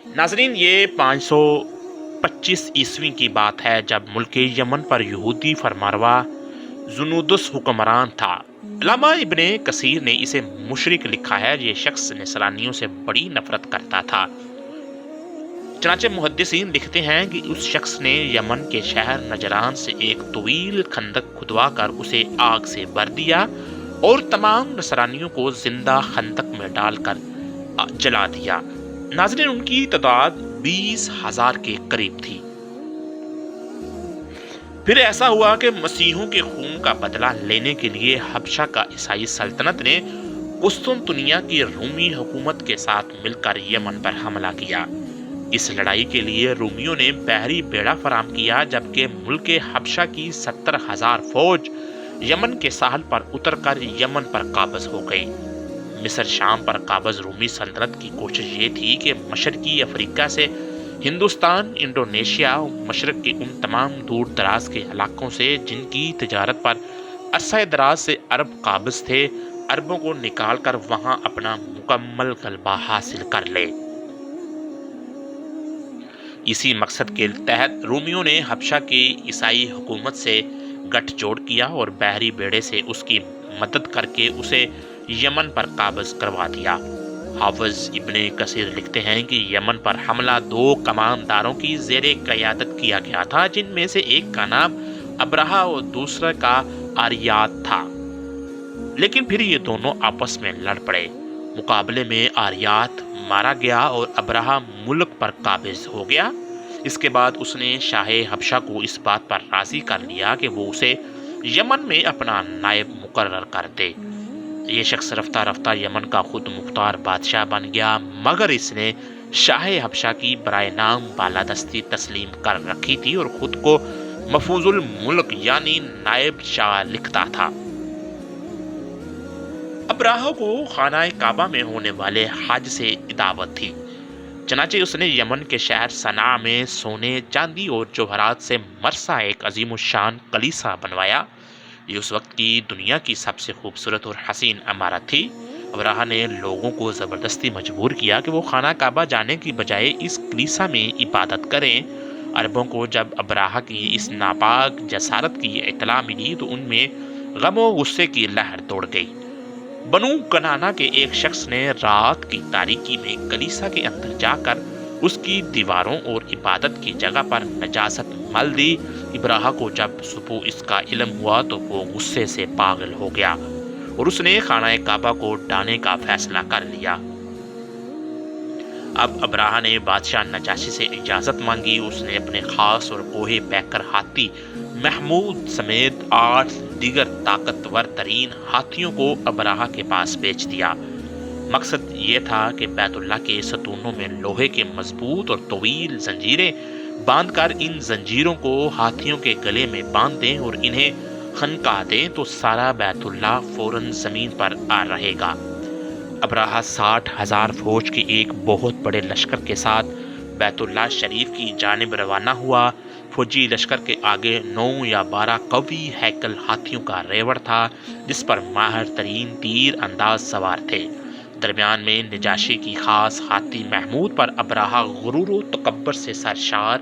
ناظرین، یہ 525 کی بات ہے جب ملک یمن پر یہودی فرمانروا زنودس حکمران تھا۔ علامہ ابن کثیر نے اسے مشرک لکھا ہے۔ یہ شخص نصرانیوں سے بڑی نفرت کرتا تھا۔ چنانچہ محدثین لکھتے ہیں کہ اس شخص نے یمن کے شہر نجران سے ایک طویل خندق کھدوا کر اسے آگ سے بھر دیا اور تمام نصرانیوں کو زندہ خندق میں ڈال کر جلا دیا۔ ناظرین، ان کی تعداد 20,000 کے قریب تھی۔ پھر ایسا ہوا کہ مسیحوں کے خون کا بدلہ لینے کے لیے حبشہ کا عیسائی سلطنت نے قسطنطنیہ کی رومی حکومت کے ساتھ مل کر یمن پر حملہ کیا۔ اس لڑائی کے لیے رومیوں نے بحری بیڑا فراہم کیا، جبکہ ملک حبشہ کی 70,000 فوج یمن کے ساحل پر اتر کر یمن پر قابض ہو گئی۔ مصر شام پر قابض رومی سلطنت کی کوشش یہ تھی کہ مشرقی افریقہ سے ہندوستان، انڈونیشیا اور مشرق کے ان تمام دور دراز کے علاقوں سے جن کی تجارت پر عرصہ دراز سے عرب قابض تھے، عربوں کو نکال کر وہاں اپنا مکمل غلبہ حاصل کر لے۔ اسی مقصد کے تحت رومیوں نے حبشہ کی عیسائی حکومت سے گٹھ جوڑ کیا اور بحری بیڑے سے اس کی مدد کر کے اسے یمن پر قابض کروا دیا۔ حافظ ابن کثیر لکھتے ہیں کہ یمن پر حملہ 2 کمانداروں کی زیر قیادت کیا گیا تھا، جن میں سے ایک کا نام ابرہہ اور دوسرے کا آریات تھا، لیکن پھر یہ دونوں آپس میں لڑ پڑے۔ مقابلے میں آریات مارا گیا اور ابرہہ ملک پر قابض ہو گیا۔ اس کے بعد اس نے شاہ حبشہ کو اس بات پر راضی کر لیا کہ وہ اسے یمن میں اپنا نائب مقرر کر دے۔ یہ شخص رفتہ رفتہ یمن کا خود مختار بادشاہ بن گیا، مگر اس نے شاہ حبشہ کی برائے نام بالادستی تسلیم کر رکھی تھی اور خود کو مفوض الملک یعنی نائب شاہ لکھتا تھا۔ ابرہہ کو خانہ کعبہ میں ہونے والے حج سے دعوت تھی، چنانچہ اس نے یمن کے شہر صنعاء میں سونے، چاندی اور جوہرات سے مرصع ایک عظیم الشان کلیسا بنوایا۔ یہ اس وقت کی دنیا کی سب سے خوبصورت اور حسین عمارت تھی۔ ابرہہ نے لوگوں کو زبردستی مجبور کیا کہ وہ خانہ کعبہ جانے کی بجائے اس کلیسا میں عبادت کریں۔ عربوں کو جب ابرہہ کی اس ناپاک جسارت کی اطلاع ملی تو ان میں غم و غصے کی لہر دوڑ گئی۔ بنو کنانا کے ایک شخص نے رات کی تاریکی میں کلیسا کے اندر جا کر اس کی دیواروں اور عبادت کی جگہ پر نجاست مل دی۔ ابرہہ کو جب صبح اس کا علم ہوا تو وہ غصے سے پاگل ہو گیا اور اس نے خانہ کعبہ کو ڈھانے کا فیصلہ کر لیا۔ اب ابرہہ نے بادشاہ نجاشی سے اجازت مانگی۔ اس نے اپنے خاص اور کوہ پیکر ہاتھی محمود سمیت 8 دیگر طاقتور ترین ہاتھیوں کو ابرہہ کے پاس بیچ دیا۔ مقصد یہ تھا کہ بیت اللہ کے ستونوں میں لوہے کے مضبوط اور طویل زنجیریں باندھ کر ان زنجیروں کو ہاتھیوں کے گلے میں باندھ دیں اور انہیں خنقا دیں تو سارا بیت اللہ فوراً زمین پر آ رہے گا۔ ابرہہ 60,000 فوج کے ایک بہت بڑے لشکر کے ساتھ بیت اللہ شریف کی جانب روانہ ہوا۔ فوجی لشکر کے آگے 9 یا 12 قوی ہیکل ہاتھیوں کا ریوڑ تھا، جس پر ماہر ترین تیر انداز سوار تھے۔ درمیان میں نجاشی کی خاص ہاتھی محمود پر ابرہہ غرور و تکبر سے سرشار،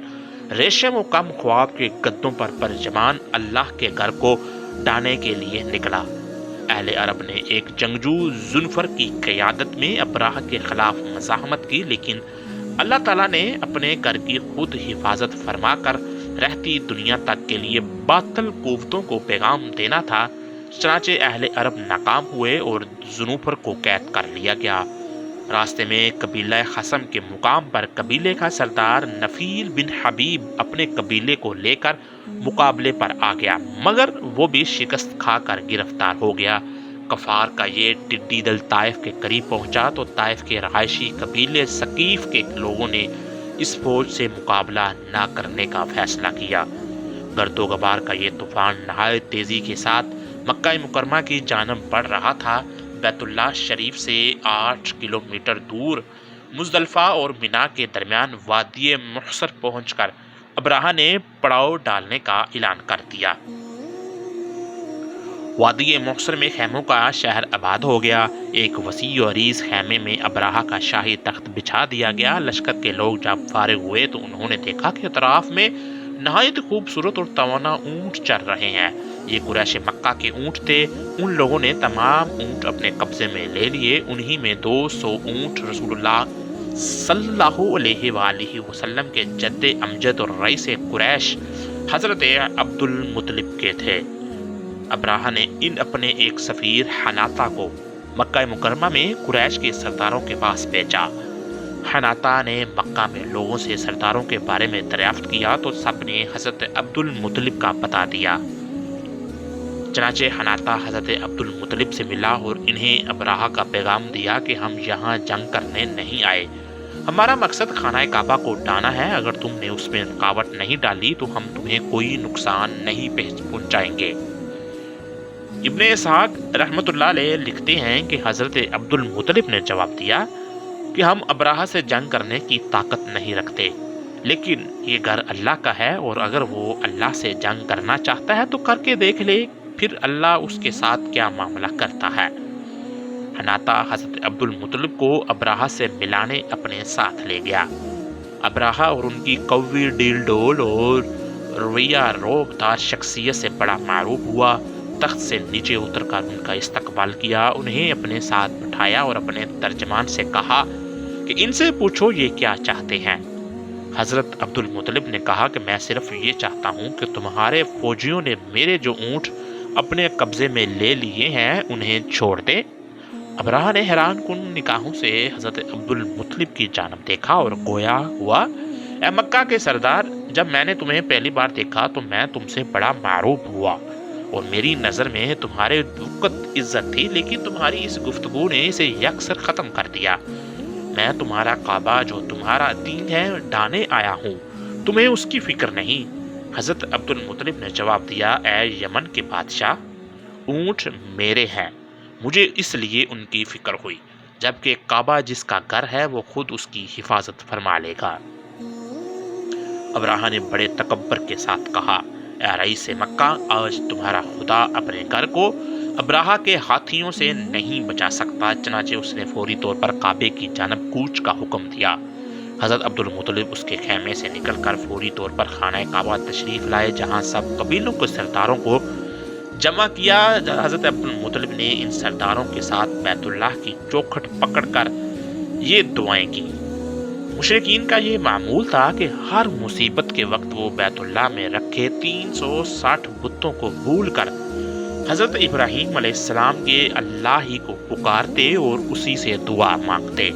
ریشم و کم خواب کے گدوں پر پرجمان اللہ کے گھر کو ڈھانے کے لیے نکلا۔ اہل عرب نے ایک جنگجو ذوالفر کی قیادت میں ابرہہ کے خلاف مزاحمت کی، لیکن اللہ تعالیٰ نے اپنے گھر کی خود حفاظت فرما کر رہتی دنیا تک کے لیے باطل قوتوں کو پیغام دینا تھا۔ چنانچہ اہل عرب ناکام ہوئے اور ذوالفر کو قید کر لیا گیا۔ راستے میں قبیلہ خصم کے مقام پر قبیلے کا سردار نفیل بن حبیب اپنے قبیلے کو لے کر مقابلے پر آ گیا، مگر وہ بھی شکست کھا کر گرفتار ہو گیا۔ کفار کا یہ ٹڈی دل طائف کے قریب پہنچا تو طائف کے رہائشی قبیلے ثقیف کے لوگوں نے اس فوج سے مقابلہ نہ کرنے کا فیصلہ کیا۔ گرد و غبار کا یہ طوفان نہایت تیزی کے ساتھ مکہ مکرمہ کی جانب بڑھ رہا تھا۔ بیت اللہ شریف سے 8 کلومیٹر دور مزدلفہ اور منا کے درمیان وادی محصر پہنچ کر ابرہہ نے پڑاؤ ڈالنے کا اعلان کر دیا۔ وادی محصر میں خیموں کا شہر آباد ہو گیا۔ ایک وسیع و عریض خیمے میں ابراہہ کا شاہی تخت بچھا دیا گیا۔ لشکر کے لوگ جب فارغ ہوئے تو انہوں نے دیکھا کہ اطراف میں نہایت خوبصورت اور توانا اونٹ چر رہے ہیں۔ یہ قریش مکہ کے اونٹ تھے۔ ان لوگوں نے تمام اونٹ اپنے قبضے میں لے لیے۔ انہی میں 200 اونٹ رسول اللہ صلی اللہ علیہ وآلہ وسلم کے جد امجد اور رئیس قریش حضرت عبد المطلب کے تھے۔ ابراہہ نے اپنے ایک سفیر حناطہ کو مکہ مکرمہ میں قریش کے سرداروں کے پاس بھیجا۔ حناطہ نے مکہ میں لوگوں سے سرداروں کے بارے میں دریافت کیا تو سب نے حضرت عبد المطلب کا پتہ دیا۔ چنانچہ حناطہ حضرت عبد المطلب سے ملا اور انہیں ابراہہ کا پیغام دیا کہ ہم یہاں جنگ کرنے نہیں آئے، ہمارا مقصد خانہ کعبہ کو ڈانا ہے۔ اگر تم نے اس میں رکاوٹ نہیں ڈالی تو ہم تمہیں کوئی نقصان نہیں پہنچائیں گے۔ ابن اسحاق رحمۃ اللہ علیہ لکھتے ہیں کہ حضرت عبد المطلب نے جواب دیا کہ ہم ابراہہ سے جنگ کرنے کی طاقت نہیں رکھتے، لیکن یہ گھر اللہ کا ہے اور اگر وہ اللہ سے جنگ کرنا چاہتا ہے تو کر کے دیکھ لے، پھر اللہ اس کے ساتھ کیا معاملہ کرتا ہے۔ حناطہ حضرت عبد المطلب کو ابراہہ سے ملانے اپنے ساتھ لے گیا۔ ابراہہ اور ان کی قوی ڈیل ڈول اور رویہ روب دار شخصیت سے بڑا معروف ہوا۔ تخت سے نیچے اتر کر ان کا استقبال کیا، انہیں اپنے ساتھ بٹھایا اور اپنے ترجمان سے کہا کہ ان سے پوچھو یہ کیا چاہتے ہیں۔ حضرت عبد المطلب نے کہا کہ میں صرف یہ چاہتا ہوں کہ تمہارے فوجیوں نے میرے جو اونٹ اپنے قبضے میں لے لیے ہیں انہیں چھوڑ دے۔ ابراہہ نے حیران کن نگاہوں سے حضرت عبد المطلب کی جانب دیکھا اور گویا ہوا، اے مکہ کے سردار، جب میں نے تمہیں پہلی بار دیکھا تو میں تم سے بڑا معروف ہوا اور میری نظر میں تمہارے وقت عزت تھی، لیکن تمہاری اس گفتگو نے اسے یکسر ختم کر دیا۔ میں تمہارا کعبہ جو تمہارا دین ہے ڈانے آیا ہوں، تمہیں اس کی فکر نہیں۔ حضرت عبد المطلب نے جواب دیا، اے یمن کے بادشاہ، اونٹ میرے ہیں، مجھے اس لیے ان کی فکر ہوئی، جبکہ کعبہ جس کا گھر ہے وہ خود اس کی حفاظت فرما لے گا۔ ابراہہ نے بڑے تکبر کے ساتھ کہا، اے رئیس مکہ، آج تمہارا خدا اپنے گھر کو ابراہہ کے ہاتھیوں سے نہیں بچا سکتا۔ چنانچہ اس نے فوری طور پر کعبے کی جانب کوچ کا حکم دیا۔ حضرت عبد المطلب اس کے خیمے سے نکل کر فوری طور پر خانہ کعبہ تشریف لائے، جہاں سب قبیلوں کے سرداروں کو جمع کیا۔ حضرت عبد المطلب نے ان سرداروں کے ساتھ بیت اللہ کی چوکھٹ پکڑ کر یہ دعائیں کی۔ مشرکین کا یہ معمول تھا کہ ہر مصیبت کے وقت وہ بیت اللہ میں رکھے 360 بتوں کو بھول کر حضرت ابراہیم علیہ السلام کے اللہ ہی کو پکارتے اور اسی سے دعا مانگتے،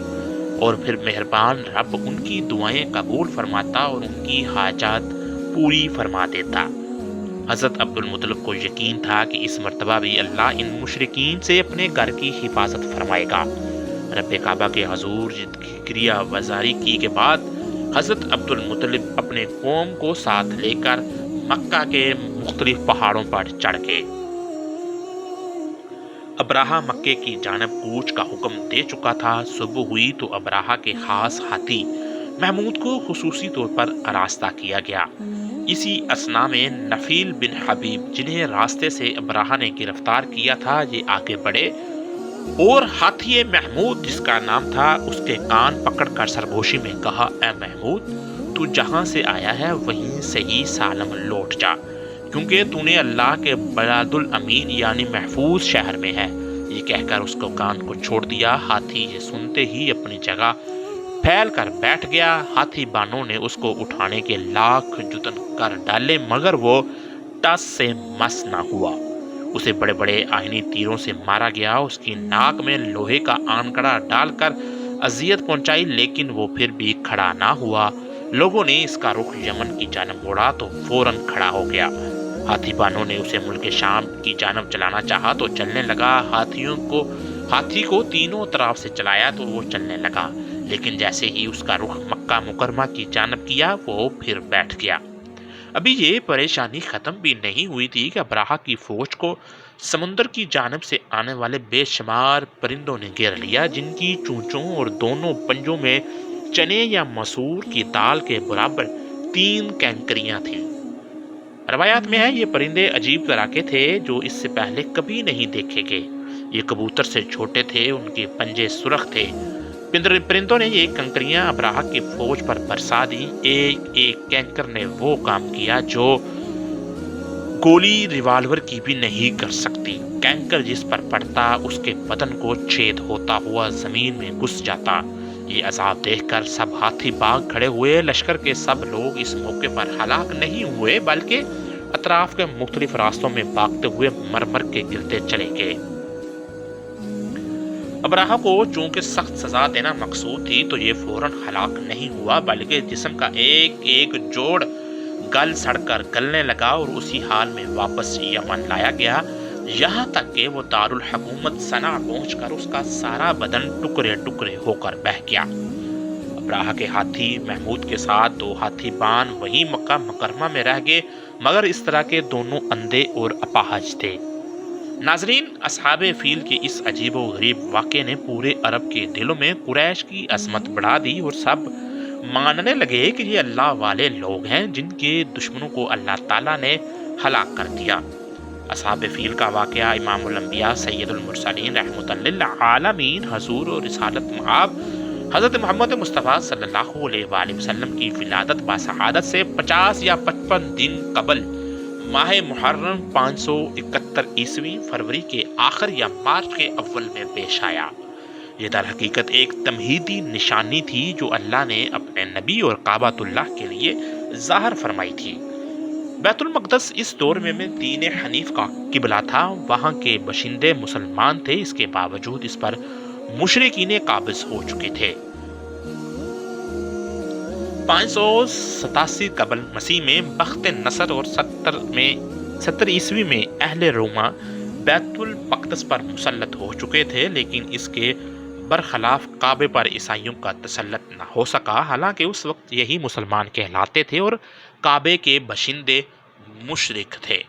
اور پھر مہربان رب ان کی دعائیں قبول فرماتا اور ان کی حاجات پوری فرما دیتا۔ حضرت عبد المطلب کو یقین تھا کہ اس مرتبہ بھی اللہ ان مشرکین سے اپنے گھر کی حفاظت فرمائے گا۔ رب کعبہ کے حضور کریا وزاری کی کے بعد حضرت عبد المطلب اپنے قوم کو ساتھ لے کر مکہ کے مختلف پہاڑوں پر چڑھ گئے۔ ابراہہ مکے کی جانب کوچ کا حکم دے چکا تھا۔ صبح ہوئی تو ابراہہ کے خاص ہاتھی محمود کو خصوصی طور پر آراستہ کیا گیا۔ اسی اثنا میں نفیل بن حبیب، جنہیں راستے سے ابراہہ نے گرفتار کیا تھا، یہ آگے بڑھے اور ہاتھی محمود جس کا نام تھا اس کے کان پکڑ کر سرگوشی میں کہا، اے محمود، تو جہاں سے آیا ہے وہیں سے ہی سالم لوٹ جا، کیونکہ تو نے اللہ کے بلاد الامین یعنی محفوظ شہر میں ہے۔ یہ کہہ کر اس کو کان کو چھوڑ دیا۔ ہاتھی یہ سنتے ہی اپنی جگہ پھیل کر بیٹھ گیا۔ ہاتھی بانوں نے اس کو اٹھانے کے لاکھ جتن کر ڈالے مگر وہ ٹس سے مس نہ ہوا۔ اسے بڑے بڑے آہنی تیروں سے مارا گیا، اس کی ناک میں لوہے کا آنکڑا ڈال کر اذیت پہنچائی، لیکن وہ پھر بھی کھڑا نہ ہوا۔ لوگوں نے اس کا رخ یمن کی جانب موڑا تو فوراً کھڑا ہو گیا۔ ہاتھی بانوں نے اسے ملک شام کی جانب چلانا چاہا تو چلنے لگا۔ ہاتھی کو تینوں طرف سے چلایا تو وہ چلنے لگا، لیکن جیسے ہی اس کا رخ مکہ مکرمہ کی جانب کیا وہ پھر بیٹھ گیا۔ ابھی یہ پریشانی ختم بھی نہیں ہوئی تھی کہ ابراہہ کی فوج کو سمندر کی جانب سے آنے والے بے شمار پرندوں نے گھیر لیا، جن کی چونچوں اور دونوں پنجوں میں چنے یا مسور کی دال کے برابر 3 کینکریاں تھیں۔ روایات میں ہے یہ پرندے عجیب طرح کے تھے جو اس سے پہلے کبھی نہیں دیکھے گئے۔ یہ کبوتر سے چھوٹے تھے، ان کے پنجے سرخ تھے۔ پرندوں نے یہ کنکریاں ابراہہ کی فوج پر برسا دی۔ ایک ایک کینکر نے وہ کام کیا جو گولی ریوالور کی بھی نہیں کر سکتی۔ کینکر جس پر پڑتا اس کے بدن کو چھید ہوتا ہوا زمین میں گھس جاتا۔ یہ عذاب دیکھ کر سب ہاتھی باغ کھڑے ہوئے۔ لشکر کے سب لوگ اس موقع پر ہلاک نہیں ہوئے بلکہ اطراف کے مختلف راستوں میں بھاگتے ہوئے مرمر کے گرتے چلے گئے۔ ابراہہ کو چونکہ سخت سزا دینا مقصود تھی تو یہ فوراً ہلاک نہیں ہوا بلکہ جسم کا ایک ایک جوڑ گل سڑ کر گلنے لگا اور اسی حال میں واپس یمن لایا گیا، یہاں تک کہ وہ دارالحکومت صنعا پہنچ کر اس کا سارا بدن ٹکڑے ٹکڑے ہو کر بہہ گیا۔ ابراہہ کے ہاتھی محمود کے ساتھ 2 ہاتھی بان وہیں مکہ مکرمہ میں رہ گئے، مگر اس طرح کے دونوں اندھے اور اپاہج تھے۔ ناظرین، اصحاب فیل کے اس عجیب و غریب واقعے نے پورے عرب کے دلوں میں قریش کی عظمت بڑھا دی اور سب ماننے لگے کہ یہ اللہ والے لوگ ہیں جن کے دشمنوں کو اللہ تعالیٰ نے ہلاک کر دیا۔ اصحاب فیل کا واقعہ امام الانبیاء سید المرسلین رحمۃ للعالمین حضور اور رسالت مآب حضرت محمد مصطفیٰ صلی اللہ علیہ وآلہ وسلم کی ولادت باسعادت سے 50 یا 55 دن قبل ماہ محرم 571 عیسوی فروری کے آخر یا مارچ کے اول میں پیش آیا۔ یہ در حقیقت ایک تمہیدی نشانی تھی جو اللہ نے اپنے نبی اور کعبۃ اللہ کے لیے ظاہر فرمائی تھی۔ بیت المقدس اس دور میں دین حنیف کا قبلہ تھا، وہاں کے باشندے مسلمان تھے، اس کے باوجود اس پر مشرکین قابض ہو چکے تھے۔ 587 قبل مسیح میں بخت نصر اور 70 عیسوی میں اہل روما بیت المقدس پر مسلط ہو چکے تھے، لیکن اس کے برخلاف کعبے پر عیسائیوں کا تسلط نہ ہو سکا، حالانکہ اس وقت یہی مسلمان کہلاتے تھے اور کعبے کے باشندے مشرک تھے۔